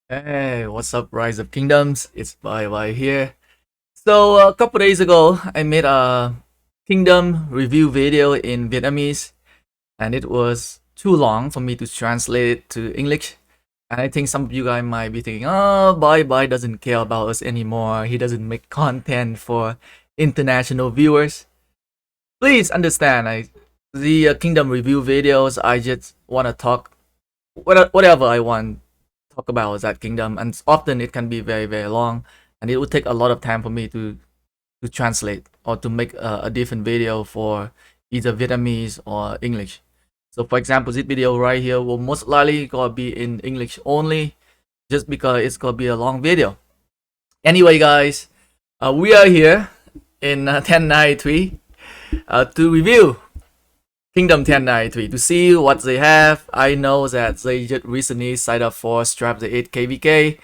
Hey, what's up, Rise of Kingdoms? It's Bye here. So, a couple days ago, I made a kingdom review video in Vietnamese, and it was too long for me to translate it to English. And I think some of you guys might be thinking, oh, Bye doesn't care about us anymore. He doesn't make content for international viewers. Please understand, the kingdom review videos, I just want to talk whatever I want talk about that kingdom, and often it can be very long, and it would take a lot of time for me to translate or to make a different video for either Vietnamese or English. So for example, this video right here will most likely gonna be in English only, just because it's gonna be a long video. Anyway, guys, we are here in 1093 to review Kingdom 1093 to see what they have. I know that they just recently signed up for Strap the 8 KvK.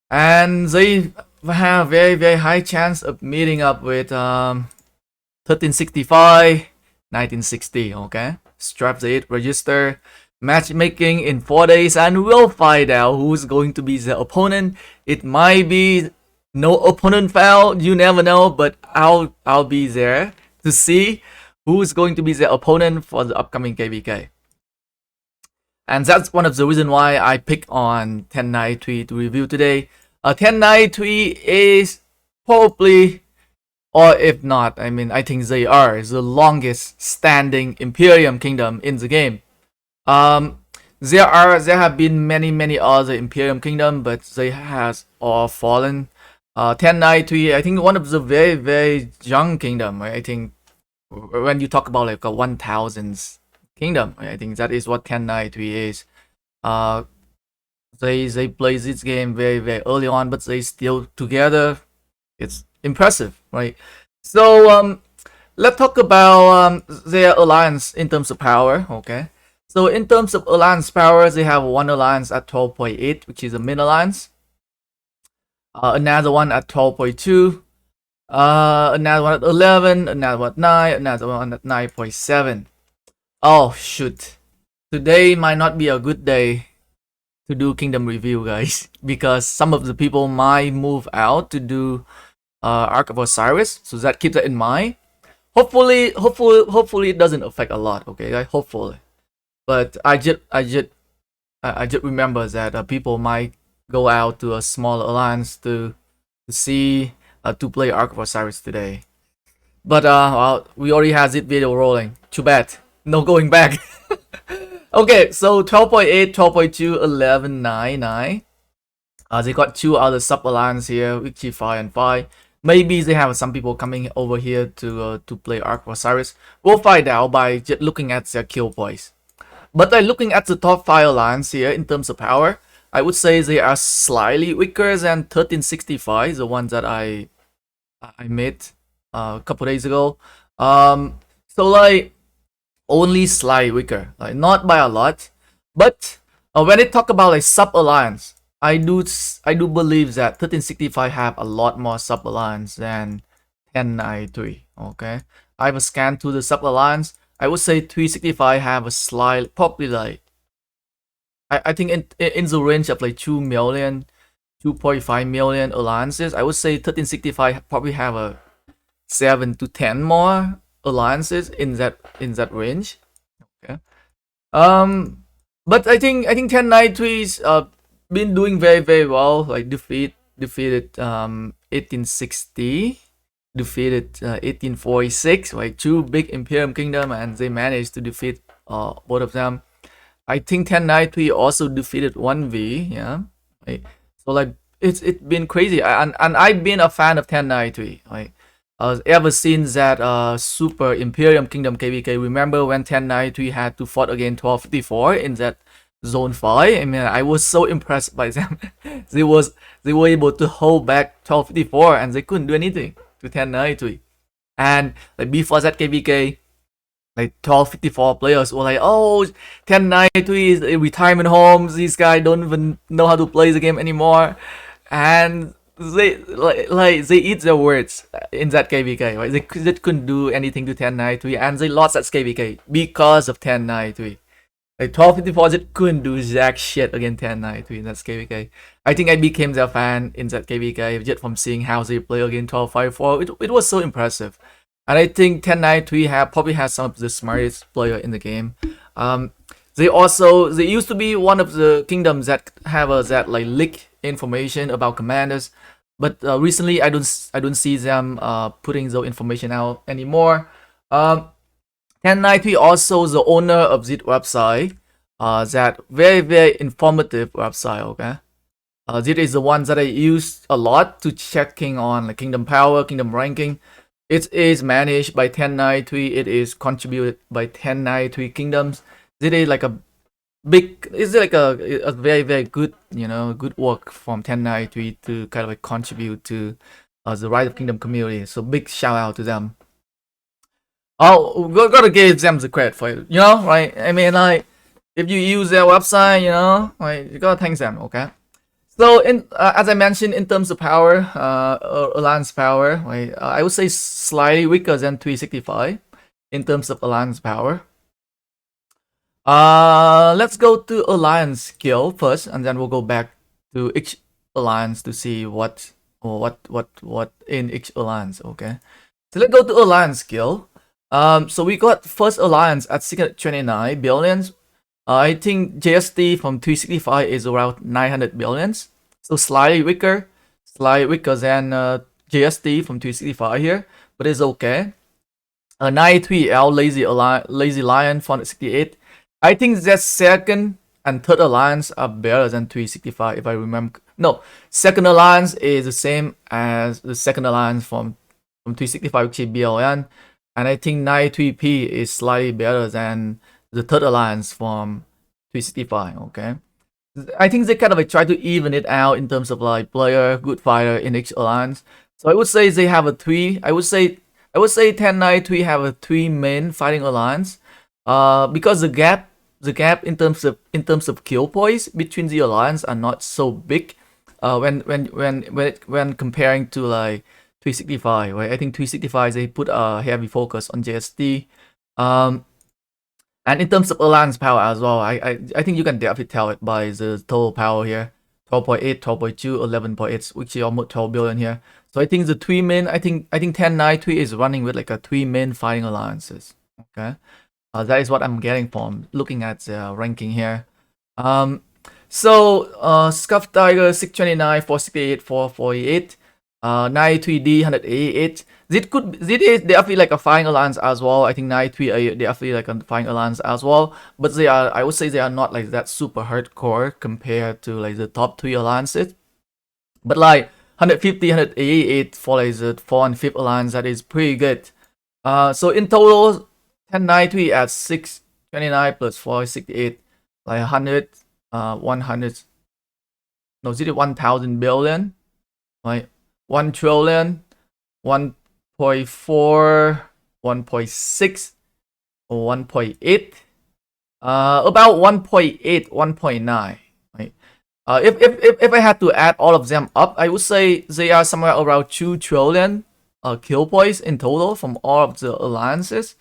And they have very high chance of meeting up with 1365, 1960, okay? Strap the 8 register. Matchmaking in 4 days, and we'll find out who's going to be the opponent. It might be no opponent found, you never know, but I'll be there to see who's going to be the opponent for the upcoming KvK. And that's one of the reasons why I picked on 1093 to review today. 1093 is probably, or if not, I think they are the longest standing Imperium kingdom in the game. There have been many other Imperium kingdom, but they has all fallen. 1093, I think one of the very young kingdom. Right? I think when you talk about like a 1000s kingdom, I think that is what 1093 is. They play this game very early on, but they still together. It's impressive, right? So let's talk about their alliance in terms of power. Okay, so in terms of alliance power, they have one alliance at 12.8, which is a mid alliance. Another one at 12.2. Another one at 11, another one at 9, another one at 9.7. Oh shoot, today might not be a good day to do kingdom review, guys, because some of the people might move out to do Ark of Osiris, so that keep that in mind. Hopefully it doesn't affect a lot, okay, guys? Hopefully, but I just remember that people might go out to a small alliance to see to play Ark of Osiris today. But well, we already have this video rolling. Too bad. No going back. Okay, so 12.8, 12.2, 11, 9, 9. They got two other sub alliance here, which is 5 and 5. Maybe they have some people coming over here to play Ark of Osiris. We'll find out by just looking at their kill points. But looking at the top 5 alliance here in terms of power, I would say they are slightly weaker than 1365, the one that I made a couple days ago. So like only slightly weaker, like not by a lot. But when they talk about like sub alliance, I do believe that 1365 have a lot more sub alliance than 1093. Okay, I have a scan to the sub alliance. I would say 365 have a slight, probably like I think in the range of like 2 million, 2.5 million alliances. I would say 1365 probably have a 7 to 10 more alliances in that range. Okay. But I think 1093's been doing very well. Like defeated 1860, defeated 1846. Like two big Imperium kingdom, and they managed to defeat both of them. I think 1093 also defeated 1v. Yeah. Right. So like it's been crazy, and I've been a fan of 1093. Like ever since that Super Imperium Kingdom KvK. Remember when 1093 had to fight against 1254 in that Zone 5? I mean, I was so impressed by them. they were able to hold back 1254, and they couldn't do anything to 1093. And like before that KvK, like 1254 players were like, oh, 1093 is a retirement home. These guys don't even know how to play the game anymore. And they they eat their words in that KvK, right? They couldn't do anything to 1093, and they lost that KvK because of 1093. Like 1254 just couldn't do jack shit against 1093. That's KvK. I think I became their fan in that KvK just from seeing how they play against 1254. It was so impressive. And I think 1093 probably has some of the smartest player in the game. They used to be one of the kingdoms that have that like leak information about commanders, but recently I don't see them putting those information out anymore. 1093 also the owner of this website, that very informative website. Okay, this is the one that I use a lot to checking on like kingdom power, kingdom ranking. It is managed by 1093. It is contributed by 1093 kingdoms. It is like a big, it's like a very good, good work from 1093 to kind of like contribute to the Rise of Kingdom community. So big shout out to them. Oh, we gotta give them the credit for it, right? I mean, like, if you use their website, like, you gotta thank them, okay? So, as I mentioned, in terms of power, alliance power, right, I would say slightly weaker than 365 in terms of alliance power. Let's go to alliance skill first, and then we'll go back to each alliance to see what in each alliance. Okay, so let's go to alliance skill. So we got first alliance at 629 billions. I think JST from 365 is around 900 billions, so slightly weaker than JST from 365 here, but it's okay. 93L Lazy Lion 468. I think that second and third alliance are better than 365 if I remember. No, second alliance is the same as the second alliance from 365, which is BLN. And I think 93P is slightly better than the third alliance from 365, okay? I think they kind of like try to even it out in terms of like player, good fighter in each alliance. So I would say they have a 3. I would say 1093 have a 3 main fighting alliance. Because the gap in terms of kill points between the alliance are not so big. When comparing to like 365, right? I think 365 they put a heavy focus on JST. And in terms of alliance power as well, I think you can definitely tell it by the total power here. 12.8, 12.2, 11.8, which is almost 12 billion here. So I think the 3 main, I think 1093 is running with like a 3 main fighting alliances. Okay. That is what I'm getting from looking at the ranking here. Scuff Tiger 629, 468, 448, 93D 188. This is definitely like a fighting alliance as well. I think 93 are definitely like a fighting alliance as well. But I would say they are not like that super hardcore compared to like the top 3 alliances. But like 150, 188 for like the 4th and 5th alliance, that is pretty good. So in total, 1093 at 629 plus 468, like 100, 100, no, is it 1000 billion? Like 1 trillion, 1.4, 1.6, or 1.8, about 1.8, 1.9, right? If I had to add all of them up, I would say they are somewhere around 2 trillion kill points in total from all of the alliances.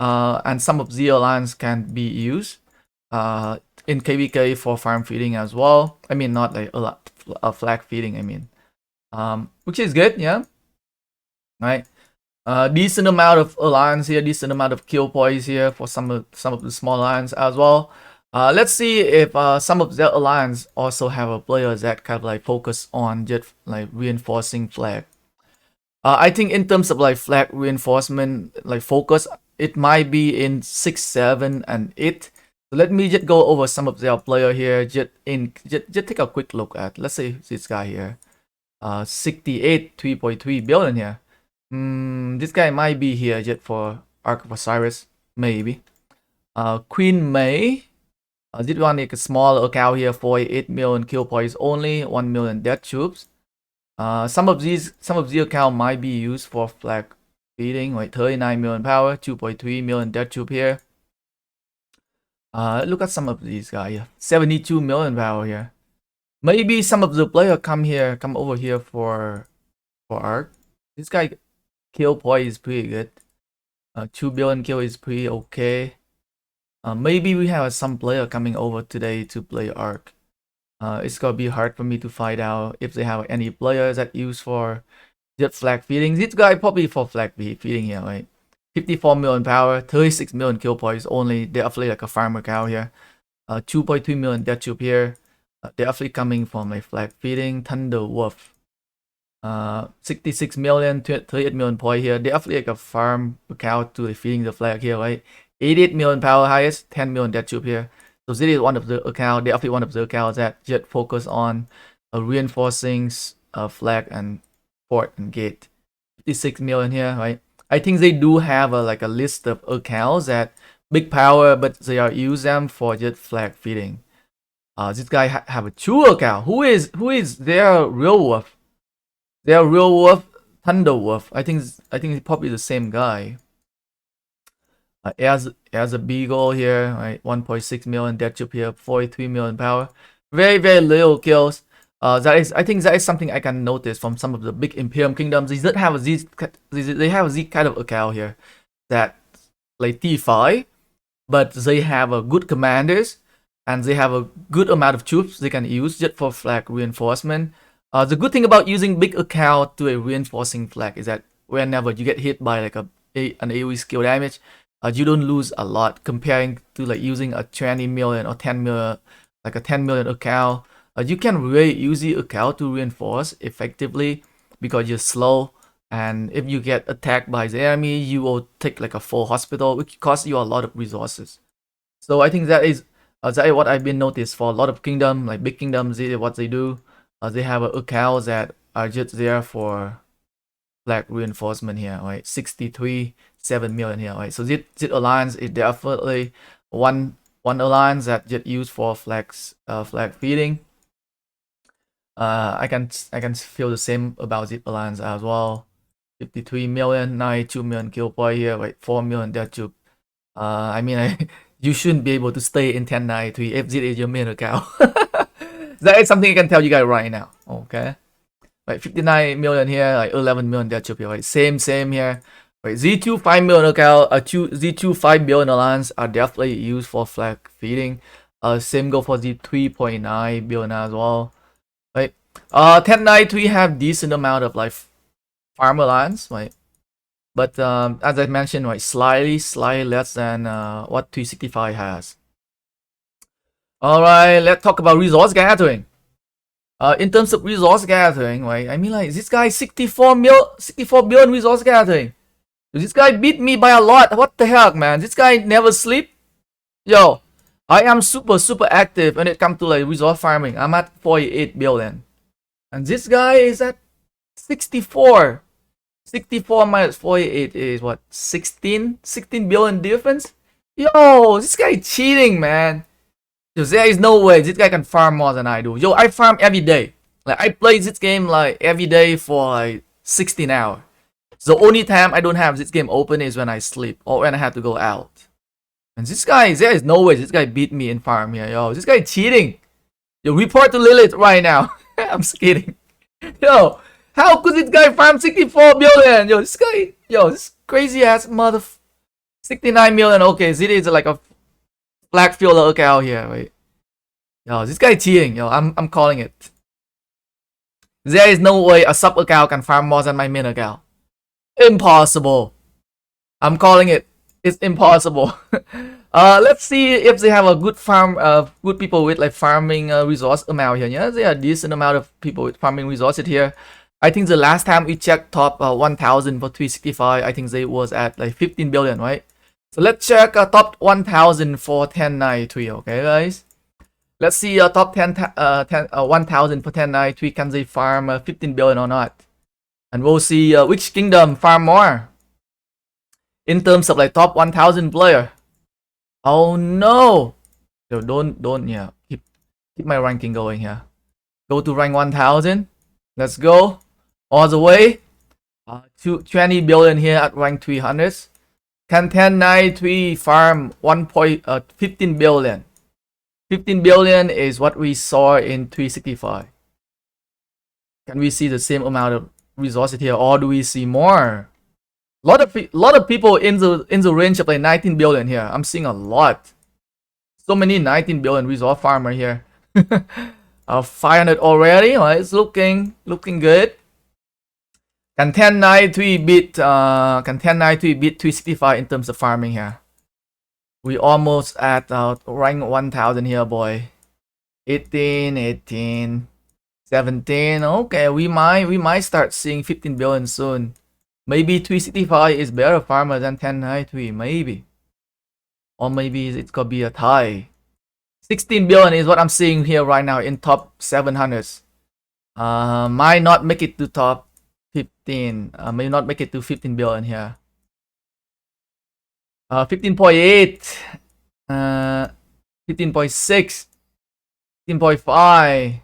And some of the alliance can be used in KvK for farm feeding as well. I mean, not like a flag feeding, I mean. Which is good, yeah. Right. Decent amount of alliance here, decent amount of kill points here for some of the small alliance as well. Let's see if some of the alliance also have a player that kind of like focus on just like reinforcing flag. I think in terms of like flag reinforcement, like focus, it might be in 6, 7, and 8. So let me just go over some of their player here. Just take a quick look at, let's say this guy here. 68, 3.3 billion here. This guy might be here just for Arc of Osiris, maybe. Queen May. This one is a small account here, 48 million kill points only, 1 million death troops. Some of these account might be used for flag feeding, like 39 million power, 2.3 million death troop here. Look at some of these guys here, 72 million power here. Maybe some of the player come over here for Arc. This guy kill point is pretty good. 2 billion kill is pretty okay. Maybe we have some player coming over today to play Arc. It's gonna be hard for me to find out if they have any players that use for just flag feeding. This guy probably for flag feeding here, right? 54 million power, 36 million kill points only. They're actually like a farmer cow here. 2.2 million death tube here. They're actually coming from like flag feeding. Thunder Wolf. 66 million, 38 million point here. They're actually like a farm cow to like feeding the flag here, right? 88 million power highest, 10 million death tube here. So this is one of the account. They're actually one of the accounts that just focus on reinforcing flag and port and gate. 56 million here, right? I think they do have like a list of accounts that big power, but they are use them for just flag feeding. This guy have a true account. Who is their real wolf? Their real wolf, Thunder Wolf. I think it's probably the same guy. As a beagle here, right? 1.6 million death tube here, 43 million power. Very little kills. I think that is something I can notice from some of the big Imperium kingdoms. They have these kind of account here that like T5, but they have a good commanders and they have a good amount of troops they can use just for flag reinforcement. The good thing about using big account to a reinforcing flag is that whenever you get hit by like an AoE skill damage, you don't lose a lot comparing to like using a 20 million or 10 million, like a 10 million account. You can really use the account to reinforce effectively because you're slow, and if you get attacked by the enemy, you will take like a full hospital, which costs you a lot of resources. So I think that is what I've been noticed for a lot of kingdom, like big kingdoms. What they do, they have accounts that are just there for flag reinforcement here, right? 7 million here, right? So this alliance is definitely one alliance that just used for flag feeding. I can feel the same about Zip Alliance as well. 53 million, 92 million kill point here, right? 4 million death tube. I mean, you shouldn't be able to stay in 1093 if this is your main account. That is something I can tell you guys right now. Okay, right? 59 million here, like 11 million death tube here, right? Same here. Right, Z2 5 million account, Z2 5 billion alliance are definitely used for flag feeding. Same go for Z3.9 billion as well. Right. 1093 have decent amount of like farm alliance, right? But as I mentioned, right, slightly less than what 365 has. All right, let's talk about resource gathering. In terms of resource gathering, right? I mean, like this guy 64 billion resource gathering. This guy beat me by a lot. What the heck, man? This guy never sleep. Yo, I am super active when it comes to like resource farming. I'm at 48 billion. And this guy is at 64. 64 minus 48 is what? 16 billion difference? Yo, this guy cheating, man. Yo, there is no way this guy can farm more than I do. Yo, I farm every day. Like, I play this game like every day for like 16 hours. The only time I don't have this game open is when I sleep or when I have to go out. And this guy, there is no way this guy beat me in farm here. Yo, this guy cheating. Yo, report to Lilith right now. I'm just kidding. Yo, how could this guy farm 64 billion? Yo, this guy, this crazy ass mother. 69 million. Okay, this is like a black filler account here, right? Yo, this guy cheating. Yo, I'm calling it. There is no way a sub account can farm more than my main account. Impossible. I'm calling it. It's impossible. Let's see if they have a good farm, good people with like farming resource amount here. Yeah, there are decent amount of people with farming resources here. I think the last time we checked top 1000 for 365, I think they was at like 15 billion, right? So let's check top 1000 for 1093. Okay, guys. Let's see top 1000 for 1093. Can they farm 15 billion or not? And we'll see which kingdom farm more in terms of like top 1000 player. Oh no! So don't yeah, keep my ranking going here. Go to rank 1000. Let's go all the way to 20 billion here at rank 300. Can 1093 farm 15 billion? 15 billion is what we saw in 365. Can we see the same amount of resources here, or do we see more? Lot of people in the range of like 19 billion here. I'm seeing a lot. So many 19 billion resource farmer here. 500 already. Well, it's looking good. Can 1093 beat 365 in terms of farming here? We almost at rank 1000 here, boy. 18, 17. Okay, we might start seeing 15 billion soon. Maybe 365 is better farmer than 1093, maybe. Or maybe it could be a tie. 16 billion is what I'm seeing here right now in top 700s. Might not make it to top 15. May not make it to 15 billion here. 15.8. 15.6. 15.5.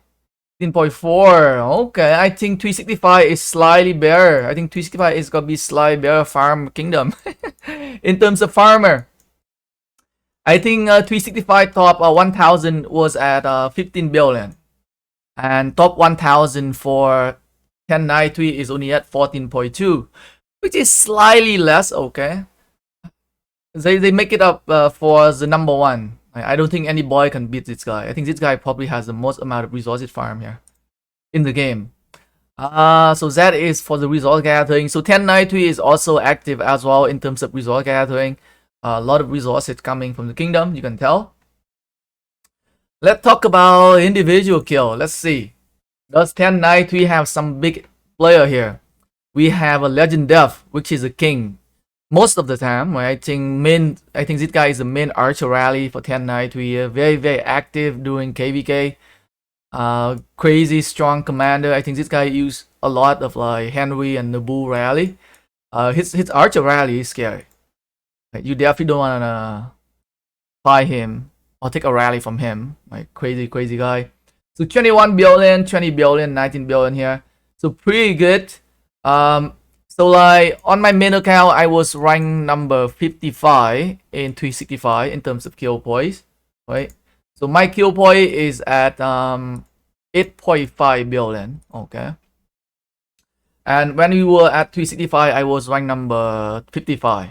15.4. Okay, I think 365 is slightly better. I think 365 is gonna be slightly better farm kingdom in terms of farmer. I think 365 top 1000 was at 15 billion, and top 1000 for 1093 is only at 14.2, which is slightly less. Okay, they make it up for the number one. I don't think any boy can beat this guy. I think this guy probably has the most amount of resources farm here in the game. So that is for the resource gathering. So 1093 is also active as well in terms of resource gathering. A lot of resources coming from the kingdom, you can tell. Let's talk about individual kill. Let's see. Does 1093 have some big player here? We have a legend death, which is a king. Most of the time, right? I think this guy is the main archer rally for 1093. Very active doing KvK. Crazy strong commander. I think this guy used a lot of like Henry and Nabu rally. His archer rally is scary. You definitely don't wanna fight him or take a rally from him. Like crazy guy. So 21 billion, 20 billion, 19 billion here. So pretty good. So like on my main account, I was ranked number 55 in 365 in terms of kill points, right? So my kill point is at 8.5 billion. Okay. And when we were at 365, I was ranked number 55.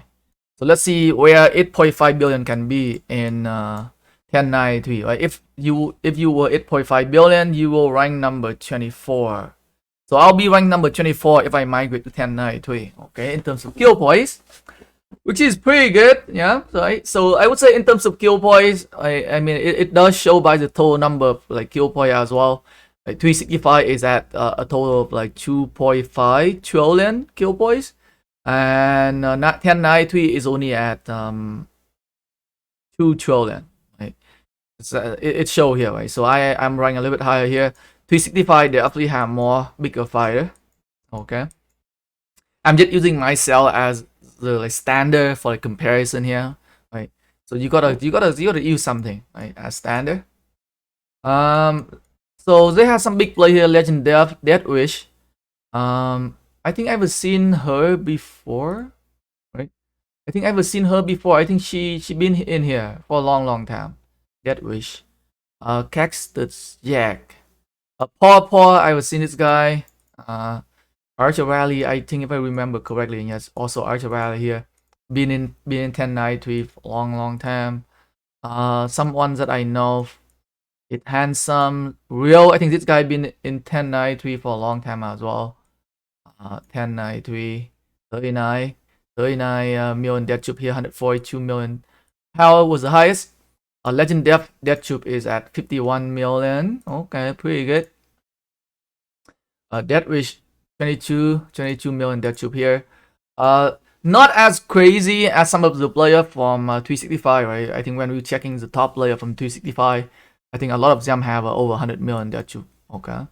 So let's see where 8.5 billion can be in 1093. Right? If you were 8.5 billion, you will rank number 24. So I'll be ranked number 24 if I migrate to 1093. Okay, in terms of kill points, which is pretty good. Yeah. Right. So I would say in terms of kill points, I mean it does show by the total number of like kill point as well. Like 365 is at a total of like 2.5 trillion kill points. And 1093 is only at 2 trillion. Right? It show here, right? So I'm running a little bit higher here. 365 they definitely have more bigger fighter. Okay. I'm just using myself as the like standard for like comparison here, right? So you gotta use something right as standard. So they have some big play here. Legend Death Wish. I think I've seen her before, right? I think I've seen her before. I think she been in here for a long time. Death Wish. Cactus Jack. Paw, I've seen this guy. Archer Rally, I think if I remember correctly, yes, also Archer Rally here. Been in 1093 for a long time. Some ones that I know. It Handsome Real. I think this guy been in 1093 for a long time as well. 1093, 39 million death troop here, 142 million. Power was the highest. Legend death troop is at 51 million. Okay, pretty good. Death wish 22 million death troop here. Not as crazy as some of the player from 365, right? I think when we're checking the top player from 365, I think a lot of them have over 100 million death troop. Okay.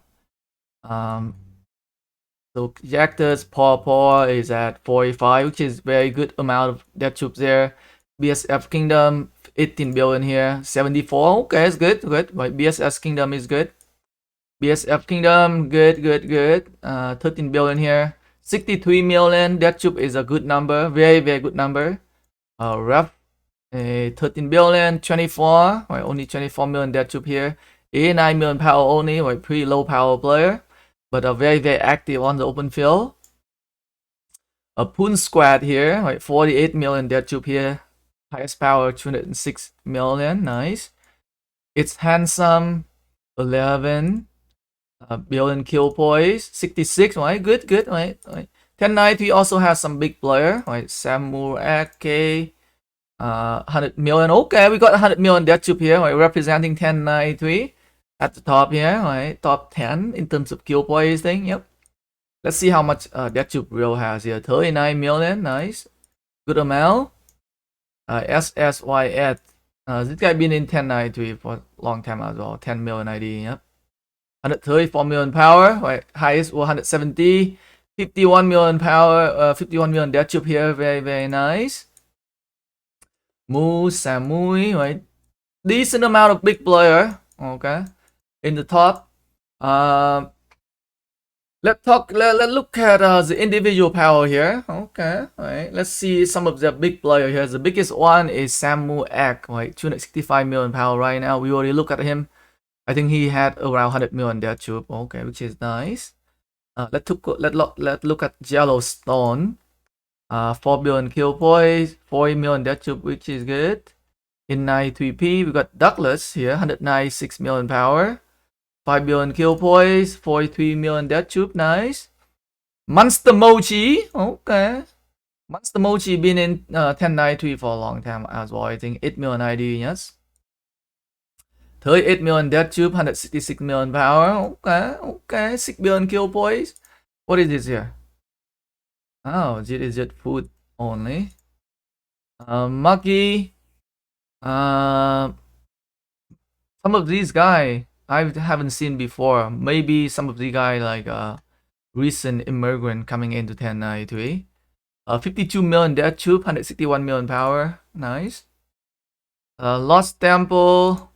So Jactus Paw is at 45, which is very good amount of death troops there. BSF Kingdom 18 billion here, 74. Okay, it's good. Right, BSS Kingdom is good. BSF Kingdom good. 13 billion here, 63 million death troop is a good number, very good number. Ref 13 billion, 24. Right, only 24 million death troop here. 89 million power only. Right, pretty low power player, but very active on the open field. A Poon Squad here, right? 48 million death troop here. Highest power 206 million. Nice. It's handsome. 11 billion kill points. 66, right? Good, good, right? 1090 also has some big player, right? Samurai K, 100 million. Okay, we got 100 million death tube here, right? Representing 1093 at the top here, right? Top 10 in terms of kill points thing. Yep. Let's see how much death tube real has here. 39 million, nice, good amount. SSYS. This guy been in 1093 for a long time as well. 10 million ID. Yep. 134 million power, right? Highest 170. 51 million power, 51 million death tube here. Very, very nice. Samui, right? Decent amount of big player. Okay. In the top. Let's look at the individual power here. Okay, all right. Let's see some of the big player here. The biggest one is Samu Egg, right? 265 million power right now. We already look at him. I think he had around 100 million death tube. Okay, which is nice. Let's look at Yellowstone. 4 billion kill points, 40 million death tube, which is good. In 93p, we got Douglas here, 196 million power. 5 billion kill points, 43 million death tube, nice. Monster Mochi, okay. Monster Mochi been in 1093 for a long time as well. I think 8 million ID, yes. 38 million death tube, 166 million power, okay, okay. 6 billion kill points. What is this here? Oh, it is just food only. Muggy. Some of these guys I haven't seen before. Maybe some of the guy like recent immigrant coming into 1093. 52 million death tube, 161 million power. Nice. Lost Temple.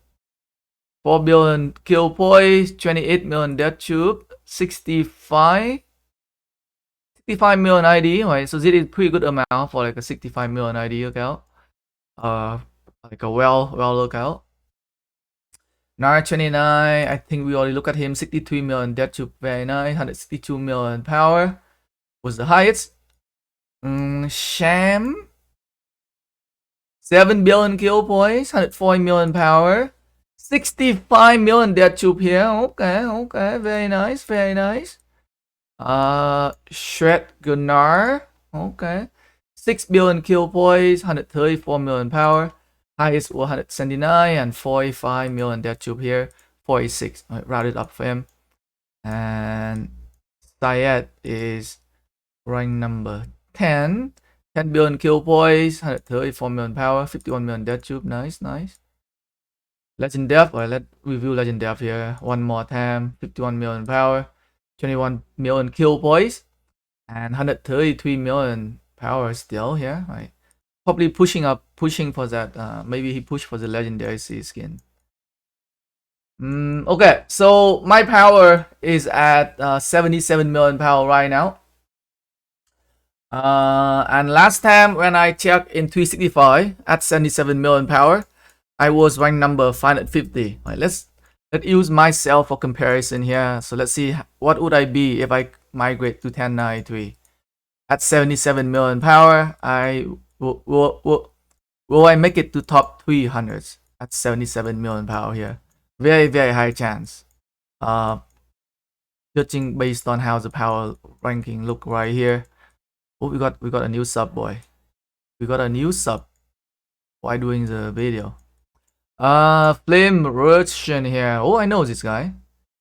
4 billion kill points, 28 million death tube, 65 million ID, right? So this is pretty good amount for like a 65 million ID lookout. Like a well lookout. 929, I think we already look at him. 63 million death tube, very nice. 162 million power was the highest. Sham, 7 billion kill points, 140 million power, 65 million death tube here. Okay, okay, very nice, very nice. Shred Gunnar, okay, 6 billion kill points, 134 million power. Highest 179 and 45 million death tube here. 46. I rounded up for him. And Syed is rank number 10. 10 billion kill points, 134 million power, 51 million death tube. Nice, nice. Legend Death, or let's review Legend Death here one more time. 51 million power, 21 million kill points, and 133 million power still here, right? Probably pushing for that. Maybe he pushed for the legendary sea skin. Okay, so my power is at 77 million power right now. And last time when I checked in 365 at 77 million power, I was rank number 550. Right, let's use myself for comparison here. So let's see what would I be if I migrate to 1093. At 77 million power, will I make it to top 300s at 77 million power here? Very, very high chance. Judging based on how the power ranking look right here. Oh, we got a new sub, boy. We got a new sub. Why doing the video? Flame Russian here. Oh, I know this guy.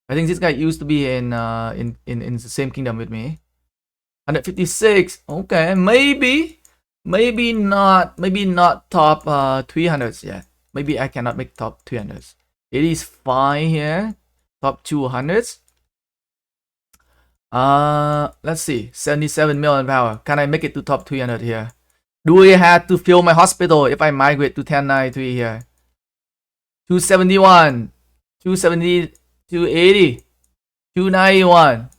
I think this guy used to be in the same kingdom with me. 156. Okay, maybe not top 300s yet. Maybe I cannot make top 300s. It is fine here. Top 200s. Let's see. 77 million power. Can I make it to top 300 here? Do I have to fill my hospital if I migrate to 1093 here? 271, 270, 280, 291,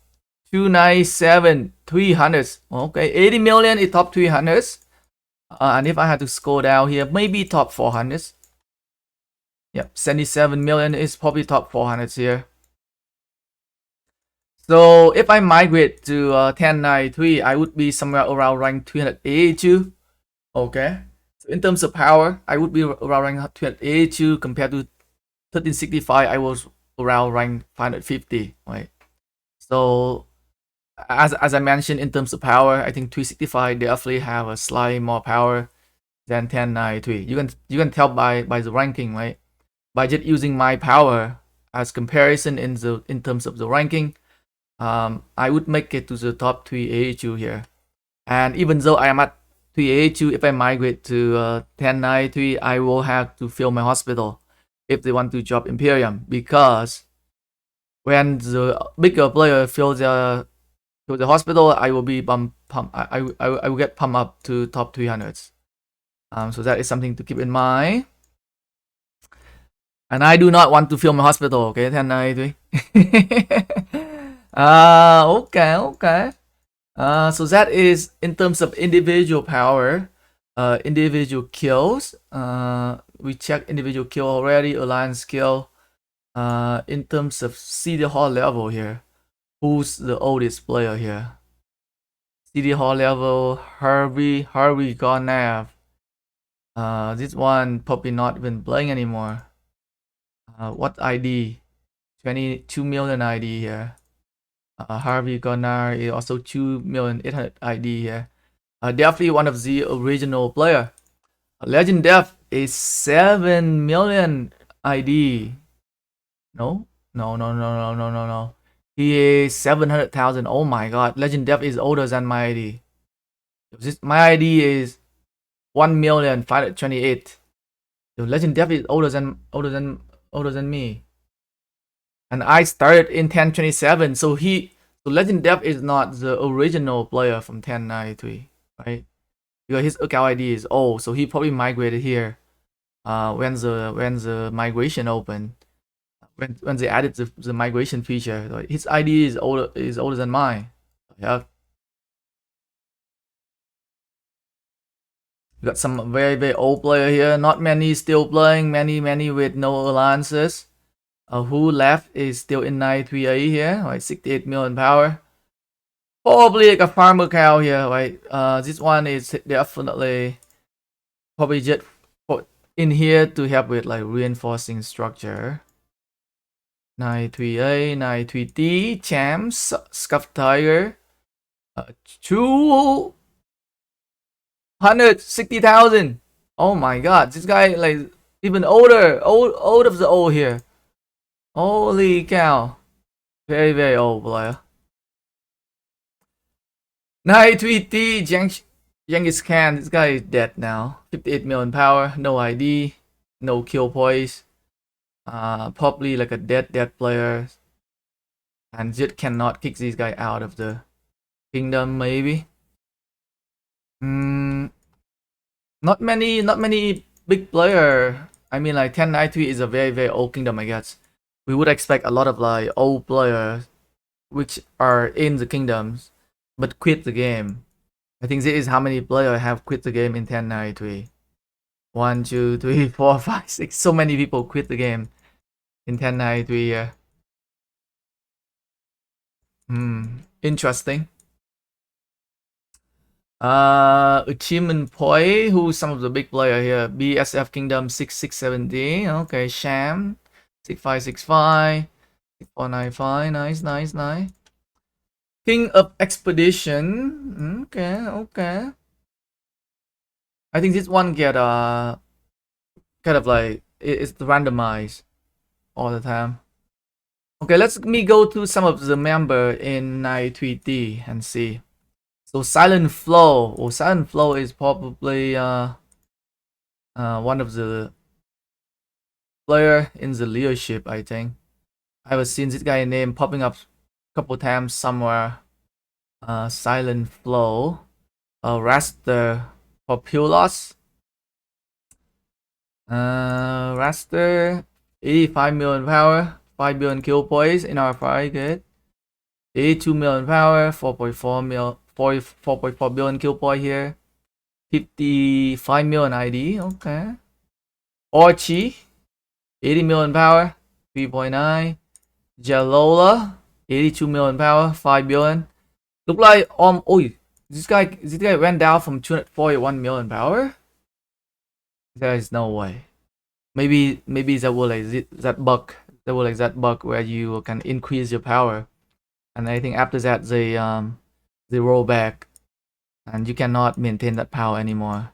297, 300s. Okay, 80 million is top 300s. And if I had to scroll down here, maybe top 400s. Yep, 77 million is probably top 400s here. So if I migrate to 1093, I would be somewhere around rank 382. Okay. So in terms of power, I would be around rank 382 compared to 1365, I was around rank 550, right? So as I mentioned, in terms of power, I think 365 definitely have a slightly more power than 1093. You can tell by the ranking, right? By just using my power as comparison in terms of the ranking, I would make it to the top 382 here. And even though I am at 382, if I migrate to 1093, I will have to fill my hospital if they want to drop Imperium, because when the bigger player fills the hospital, I will be I will get pumped up to top 300s. So that is something to keep in mind. And I do not want to fill my hospital, okay, 1093. Okay. So that is in terms of individual power, individual kills. We checked individual kill already, alliance kill. In terms of city hall level here, who's the oldest player here? City hall level, Harvey Garnav. This one probably not even playing anymore. What ID? 22 million ID here. Harvey Garner is also 2,800,000 ID here. Definitely one of the original player. Legend Def is 7 million ID. No. He is 700,000. Oh my god. Legend Def is older than my ID. My ID is 1,528,000. Legend Def is older than me. And I started in 1027. So Legend Def is not the original player from 1093, right? Because his account ID is old, so he probably migrated here when the migration opened. When they added the migration feature, right? His ID is older than mine. Yeah. We got some very old player here. Not many still playing. Many with no alliances. Who left is still in 93A here, right? 68 million power. Probably like a farmer cow here, right? This one is definitely probably just in here to help with like reinforcing structure. 93A, 93D, Champs, Scuff Tiger, 260,000. Oh my god, this guy like even older, old of the old here. Holy cow, very old player. 93D, Genghis Khan. This guy is dead now. 58 million power, no ID, no kill points. Probably like a dead player, and Jit cannot kick this guy out of the kingdom. Maybe. Not many big player. I mean, like 1093 is a very old kingdom, I guess. We would expect a lot of like old players which are in the kingdoms but quit the game. I think this is how many players have quit the game in 1093. 1, 2, 3, 4, 5, 6. So many people quit the game in 1093. Yeah. Interesting. Achievement point. Who's some of the big player here? BSF Kingdom 6670. Okay, Sham 6565. 6495. Nice. King of Expedition. Okay. I think this one get kind of like it's randomized all the time. Okay, let me go to some of the member in 93D and see. So Silent Flow. Well, Silent Flow is probably one of the player in the leadership, I think. I've seen this guy name popping up a couple times somewhere. Silent Flow. Raster Populous. Raster 85 million power, 5 billion kill points in our fight, good. 82 million power, 4.4 billion kill point here. 55 million ID, okay. Orchi, 80 million power, 3.9. Jalola, 82 million power, 5 billion. Look like this guy went down from 241 million power. There is no way. maybe that will like that bug. That will like that bug where you can increase your power, and I think after that they roll back, and you cannot maintain that power anymore.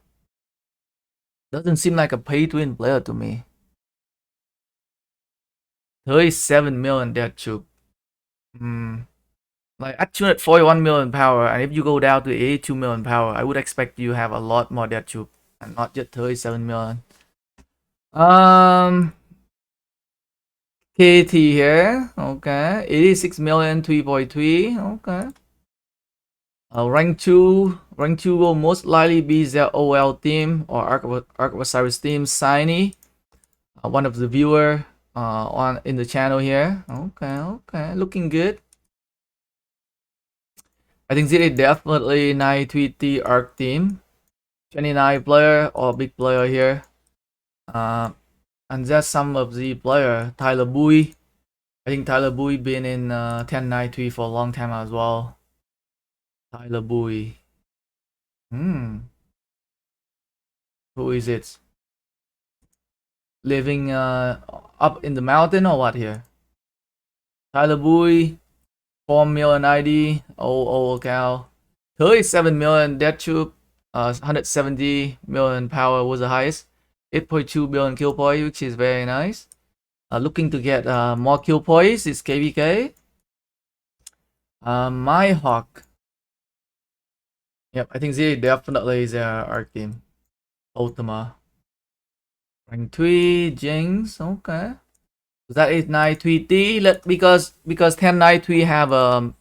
Doesn't seem like a pay-to-win player to me. 37 million death troop. Like at 241 million power, and if you go down to 82 million power, I would expect you have a lot more death troop, and not just 37 million. KT here, okay, 86 million, 3.3, okay. Rank 2 will most likely be their OL team or Arc team, Shiny, one of the viewer on in the channel here. Okay, looking good. I think this is definitely 920 Arc team, 29 player or big player here. And that's some of the player. Tyler Bowie, I think Tyler Bowie been in 1093 for a long time as well. Tyler Bowie. Who is it? Living up in the mountain or what here? Tyler Bowie, 4 million ID, oh cow. 37 million death troop, 170 million power was the highest. 8.2 billion kill point, which is very nice. Looking to get more kill points is KvK. My Hawk. Yep, I think they definitely is our team. Ultima. Rank 3, Jinx, okay. So that is 930. Because 1093 have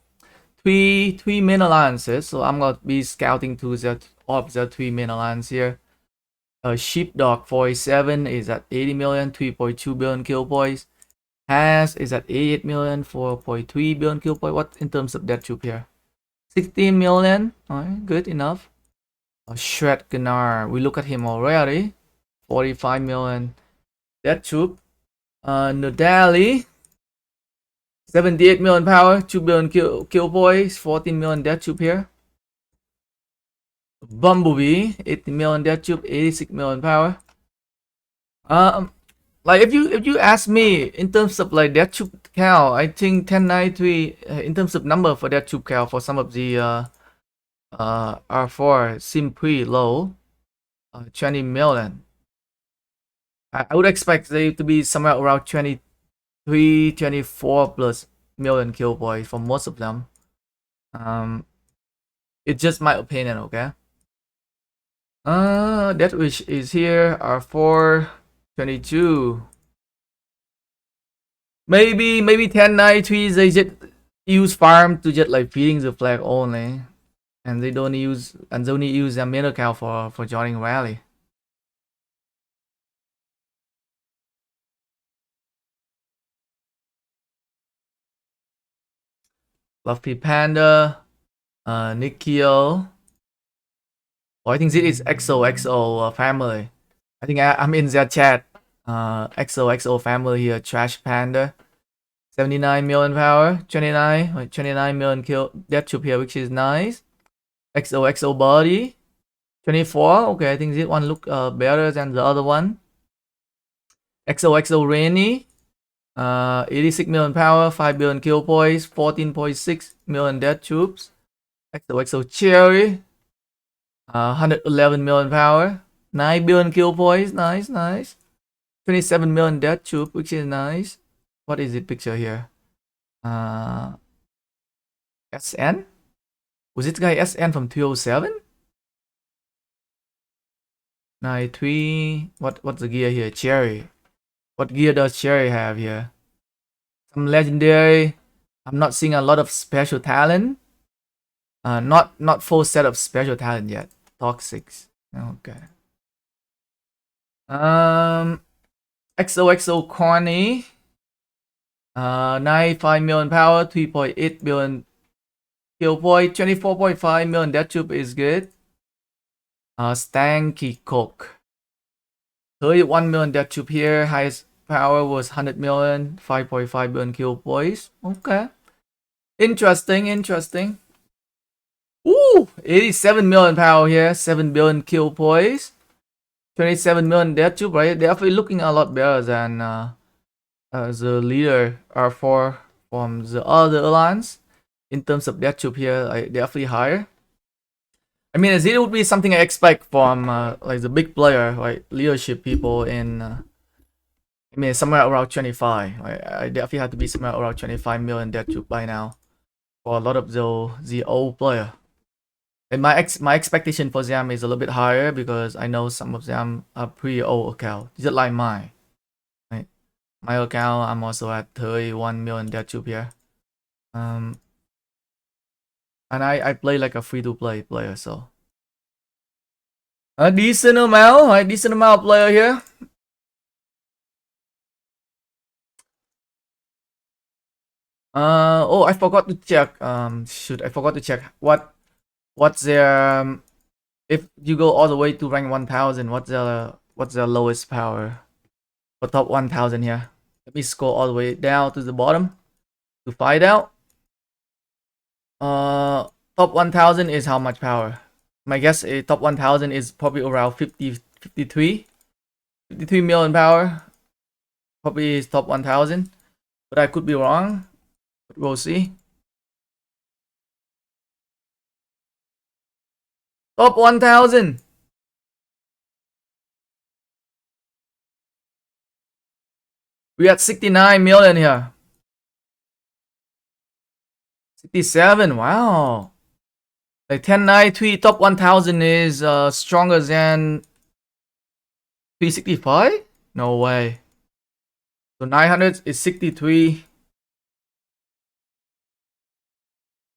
three main alliances, so I'm gonna be scouting to all of the 3 main alliance here. Sheepdog 47 is at 80 million, 3.2 billion kill points. Has is at 88 million, 4.3 billion kill point. What in terms of death troop here? 16 million. Alright, good enough. Shred Gunnar, we look at him already. 45 million death troop. Nodali, 78 million power, 2 billion kill points, 14 million death troop here. Bumblebee, 80 million death troop, 86 million power. Like if you ask me in terms of like death troop count, I think 1093 in terms of number for death troop count for some of the R4 seem pretty low. 20 million. I would expect they to be somewhere around 23, 24 plus million kill points for most of them. It's just my opinion, okay? Death Wish is here. R4, 22. Maybe 1093 they just use farm to just like feeding the flag only, and they don't use their middle count for joining rally. Fluffy Panda, Nikhil. Oh, I think this is XOXO family. I think I'm in their chat. XOXO family here. Trash Panda. 79 million power. 29 million kill death troop here, which is nice. XOXO body. 24. Okay, I think this one look better than the other one. XOXO Rainy. 86 million power, 5 billion kill points, 14.6 million death troops. XOXO Cherry, 111 million power, 9 billion kill points, nice. 27 million death troop, which is nice. What is the picture here? SN? Was this guy SN from 307? 93. What's the gear here? Cherry. What gear does Cherry have here? Some legendary. I'm not seeing a lot of special talent. Not full set of special talent yet. Toxics. Okay. XOXO Corny. 95 million power, 3.8 billion kill point, 24.5 million death troop is good. Stanky Coke. 31 million death troop here. Highest power was 100 million, 5.5 billion kill points. Okay. Interesting. Ooh, 87 million power here, 7 billion kill points. 27 million death tube, right? They're definitely looking a lot better than the leader R4 from the other alliance. In terms of death tube here, definitely higher. I mean, it would be something I expect from like the big player, like leadership people in. I mean, somewhere around 25. I definitely have to be somewhere around 25 million death tube by now for a lot of the old player. And my expectation for them is a little bit higher because I know some of them are pretty old account, just like mine. Right? My account, I'm also at 31 million death tube here. And I play like a free-to-play player, so a decent amount, right? Decent amount of player here. Oh, I forgot to check. I forgot to check what's their if you go all the way to rank 1000, what's the lowest power for top 1000 here? Let me scroll all the way down to the bottom to find out. Top 1000 is how much power? My guess is top 1000 is probably around 53 million power. Probably is top 1000, but I could be wrong. But we'll see. Top 1000. We at 69 million here. 67. Wow. Like 1093 top 1000 is stronger than 365? No way. So 900 is 63.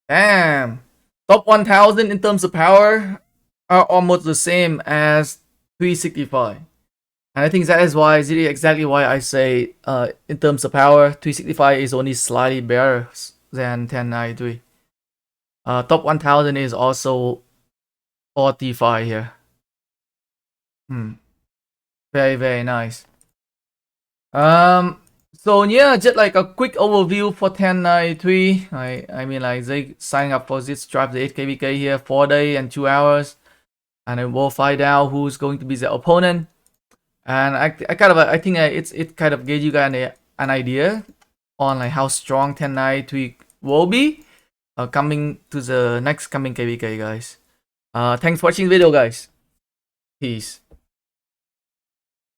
Damn. Top 1000 in terms of power are almost the same as 365. And I think that is why, exactly why I say in terms of power, 365 is only slightly better than 1093. Top 1000 is also 45 here. Very, very nice. So yeah, just like a quick overview for 1093. I mean, like they signing up for this drive the 8 KvK here, 4 days and 2 hours, and then we'll find out who's going to be the opponent. And I think it kind of gave you guys an idea on like how strong 1093 will be coming to the next coming KvK, guys. Thanks for watching the video, guys. Peace.